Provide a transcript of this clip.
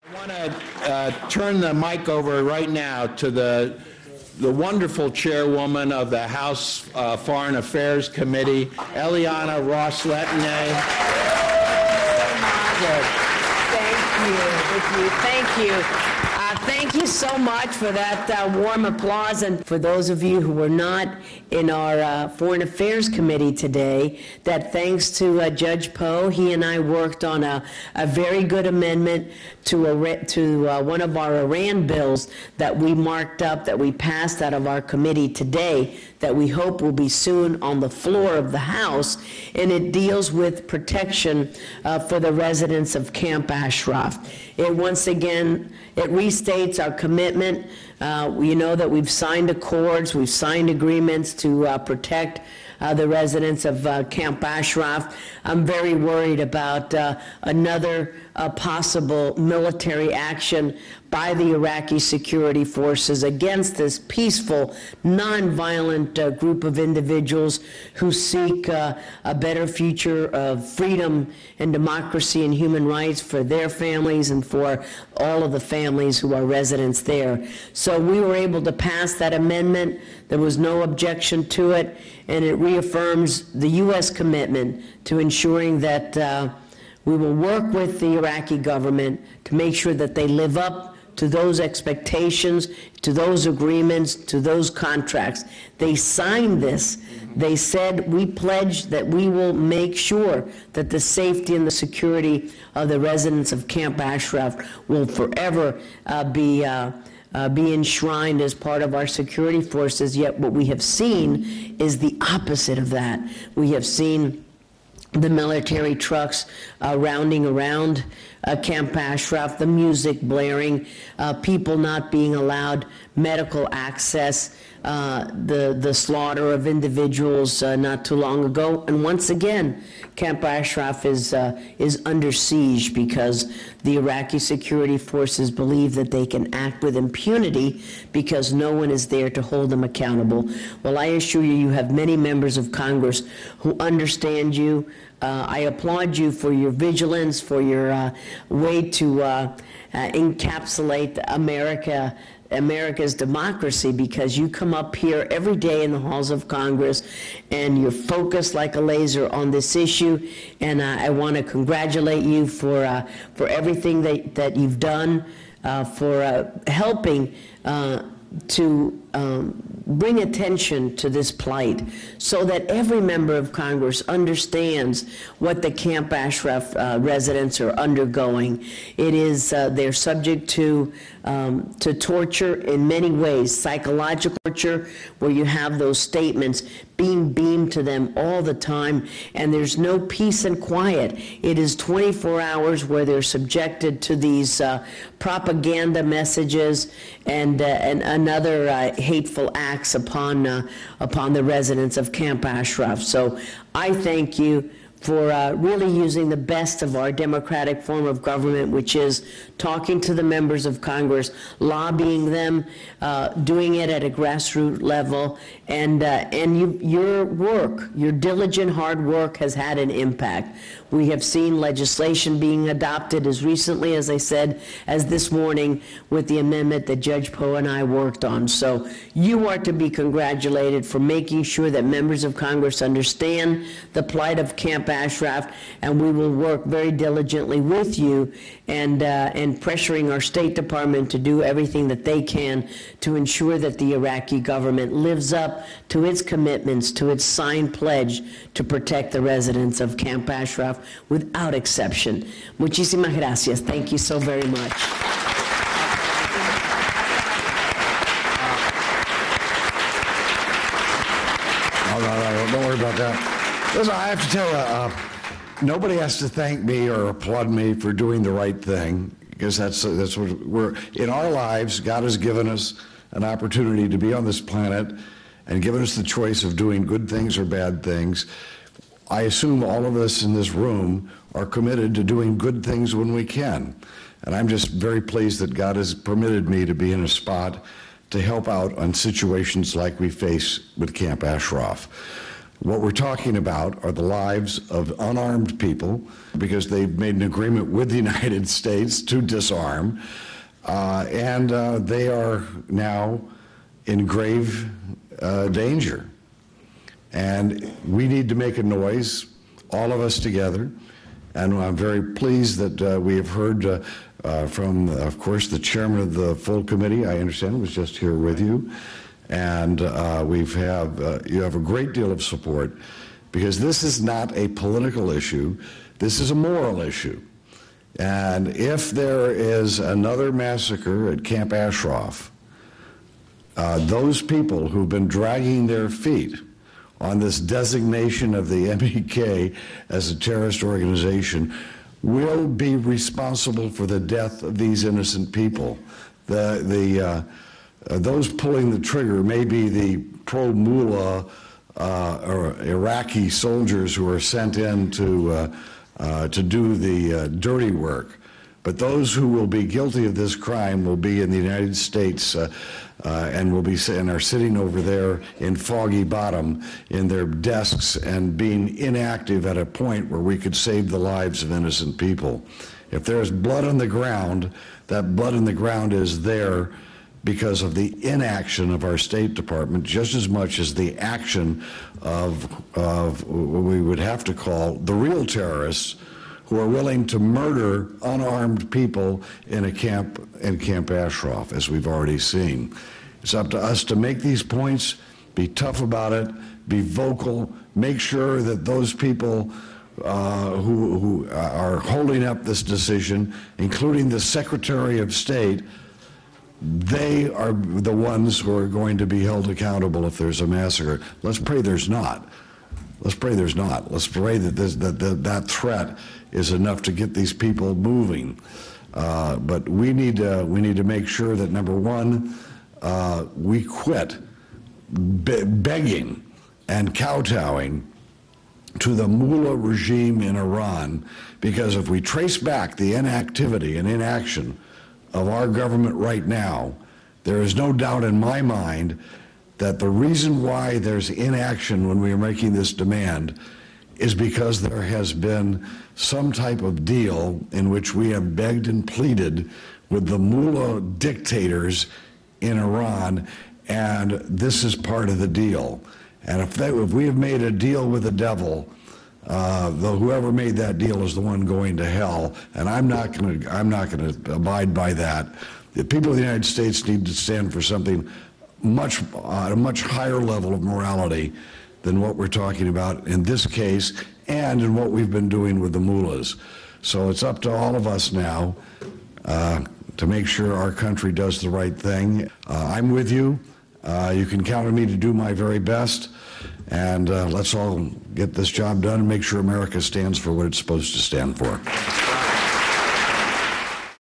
I want to turn the mic over right now to the wonderful chairwoman of the House Foreign Affairs Committee, Ileana Ros-Lehtinen. Thank you. Thank you so much for that warm applause. And for those of you who were not in our Foreign Affairs Committee today, that thanks to Judge Poe, he and I worked on a very good amendment to one of our Iran bills that we marked up, that we passed out of our committee today, that we hope will be soon on the floor of the House, and it deals with protection for the residents of Camp Ashraf. It once again, it restates our commitment. You know that we've signed accords, we've signed agreements to protect the residents of Camp Ashraf. I'm very worried about another possible military action by the Iraqi security forces against this peaceful, nonviolent group of individuals who seek a better future of freedom and democracy and human rights for their families and for all of the families who are residents there. So we were able to pass that amendment. There was no objection to it, and it reaffirms the U.S. commitment to ensuring that we will work with the Iraqi government to make sure that they live up to those expectations, to those agreements, to those contracts. They signed this. They said, we pledge that we will make sure that the safety and the security of the residents of Camp Ashraf will forever be enshrined as part of our security forces. Yet what we have seen is the opposite of that. We have seen the military trucks rounding around Camp Ashraf, the music blaring, people not being allowed medical access, the slaughter of individuals not too long ago. And once again, Camp Ashraf is under siege because the Iraqi security forces believe that they can act with impunity because no one is there to hold them accountable. Well, I assure you, you have many members of Congress who understand you. I applaud you for your vigilance, for your way to encapsulate America's democracy, because you come up here every day in the halls of Congress and you're focused like a laser on this issue. And I want to congratulate you for everything that you've done, for helping to bring attention to this plight so that every member of Congress understands what the Camp Ashraf residents are undergoing. It is, they're subject to torture in many ways, psychological torture, where you have those statements being beamed to them all the time, and there's no peace and quiet. It is 24 hours where they're subjected to these propaganda messages and other hateful acts upon the residents of Camp Ashraf. So I thank you for really using the best of our democratic form of government, which is talking to the members of Congress, lobbying them, doing it at a grassroots level, and your work, your diligent hard work has had an impact. We have seen legislation being adopted as recently, as I said, as this morning with the amendment that Judge Poe and I worked on. So you are to be congratulated for making sure that members of Congress understand the plight of Camp Ashraf, and we will work very diligently with you and pressuring our State Department to do everything that they can to ensure that the Iraqi government lives up to its commitments, to its signed pledge to protect the residents of Camp Ashraf without exception. Muchísimas gracias. Thank you so very much. No, don't worry about that. Listen, I have to tell you, nobody has to thank me or applaud me for doing the right thing, because that's what we're, in our lives, God has given us an opportunity to be on this planet and given us the choice of doing good things or bad things. I assume all of us in this room are committed to doing good things when we can. And I'm just very pleased that God has permitted me to be in a spot to help out on situations like we face with Camp Ashraf. What we're talking about are the lives of unarmed people, because they've made an agreement with the United States to disarm, and they are now in grave danger. And we need to make a noise, all of us together. And I'm very pleased that we have heard from, of course, the chairman of the full committee, I understand, was just here with you. And you have a great deal of support, because this is not a political issue. This is a moral issue. And if there is another massacre at Camp Ashraf, those people who've been dragging their feet on this designation of the MEK as a terrorist organization will be responsible for the death of these innocent people. Those pulling the trigger may be the pro-Mullah or Iraqi soldiers who are sent in to do the dirty work. But those who will be guilty of this crime will be in the United States and are sitting over there in Foggy Bottom in their desks and being inactive at a point where we could save the lives of innocent people. If there's blood on the ground, that blood on the ground is there because of the inaction of our State Department, just as much as the action of what we would have to call the real terrorists, who are willing to murder unarmed people in Camp Ashraf, as we've already seen. It's up to us to make these points, be tough about it, be vocal, make sure that those people who are holding up this decision, including the Secretary of State, they are the ones who are going to be held accountable if there's a massacre. Let's pray there's not. Let's pray there's not. Let's pray that that threat is enough to get these people moving. But we need to make sure that, number one, we quit begging and kowtowing to the mullah regime in Iran, because if we trace back the inactivity and inaction of our government right now, there is no doubt in my mind that the reason why there's inaction when we are making this demand is because there has been some type of deal in which we have begged and pleaded with the mullah dictators in Iran, and this is part of the deal. And if we have made a deal with the devil, whoever made that deal is the one going to hell, and I'm not going to abide by that. The people of the United States need to stand for something at a much higher level of morality than what we're talking about in this case and in what we've been doing with the mullahs. So it's up to all of us now to make sure our country does the right thing. I'm with you. You can count on me to do my very best, and let's all get this job done and make sure America stands for what it's supposed to stand for.